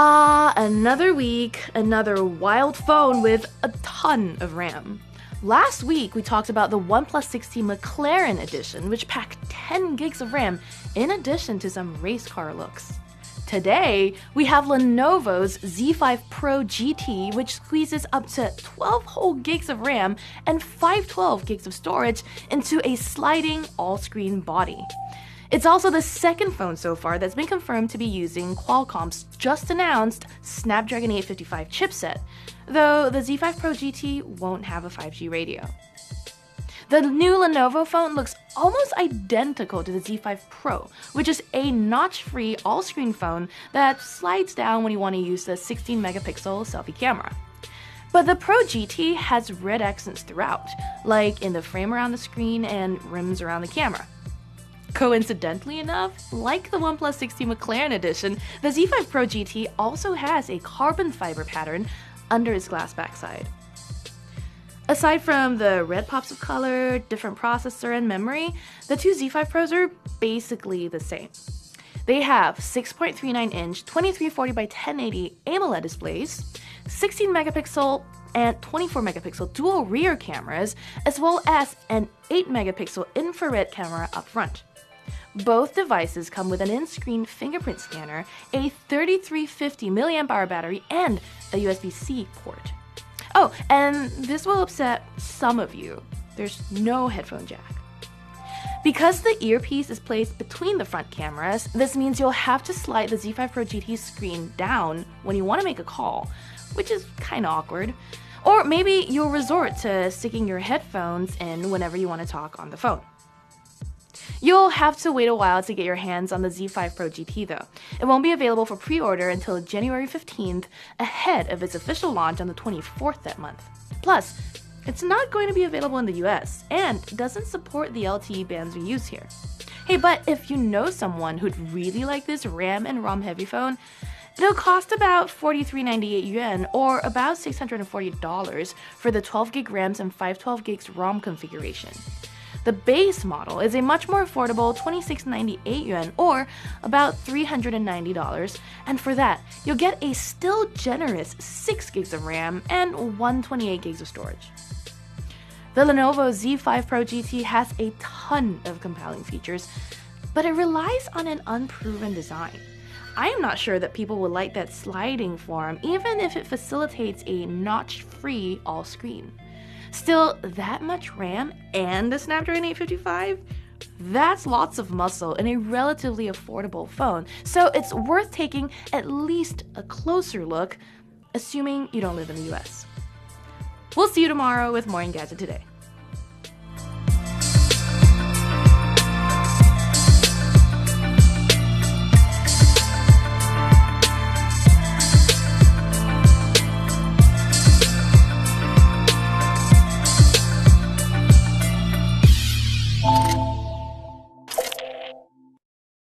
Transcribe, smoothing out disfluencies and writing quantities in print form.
Another week, another wild phone with a ton of RAM. Last week, we talked about the OnePlus 6T McLaren edition, which packed 10 gigs of RAM in addition to some race car looks. Today, we have Lenovo's Z5 Pro GT, which squeezes up to 12 whole gigs of RAM and 512 gigs of storage into a sliding all-screen body. It's also the second phone so far that's been confirmed to be using Qualcomm's just-announced Snapdragon 855 chipset, though the Z5 Pro GT won't have a 5G radio. The new Lenovo phone looks almost identical to the Z5 Pro, which is a notch-free all-screen phone that slides down when you want to use the 16-megapixel selfie camera. But the Pro GT has red accents throughout, like in the frame around the screen and rims around the camera. Coincidentally enough, like the OnePlus 6T McLaren edition, the Z5 Pro GT also has a carbon fiber pattern under its glass backside. Aside from the red pops of color, different processor, and memory, the two Z5 Pros are basically the same. They have 6.39-inch 2340 by 1080 AMOLED displays, 16 megapixel and 24 megapixel dual rear cameras, as well as an 8 megapixel infrared camera up front. Both devices come with an in-screen fingerprint scanner, a 3350 mAh battery, and a USB-C port. Oh, and this will upset some of you. There's no headphone jack. Because the earpiece is placed between the front cameras, this means you'll have to slide the Z5 Pro GT screen down when you want to make a call, which is kind of awkward. Or maybe you'll resort to sticking your headphones in whenever you want to talk on the phone. You'll have to wait a while to get your hands on the Z5 Pro GT though. It won't be available for pre-order until January 15th, ahead of its official launch on the 24th that month. Plus, it's not going to be available in the US, and doesn't support the LTE bands we use here. Hey, but if you know someone who'd really like this RAM and ROM heavy phone, it'll cost about 43.98 yuan, or about $640 for the 12 gig RAMs and 512 gigs ROM configuration. The base model is a much more affordable 26.98 yuan, or about $390, and for that, you'll get a still generous 6 gigs of RAM and 128 gigs of storage. The Lenovo Z5 Pro GT has a ton of compelling features, but it relies on an unproven design. I am not sure that people will like that sliding form, even if it facilitates a notch-free all-screen. Still, that much RAM and a Snapdragon 855? That's lots of muscle in a relatively affordable phone, so it's worth taking at least a closer look, assuming you don't live in the US. We'll see you tomorrow with more Engadget Today.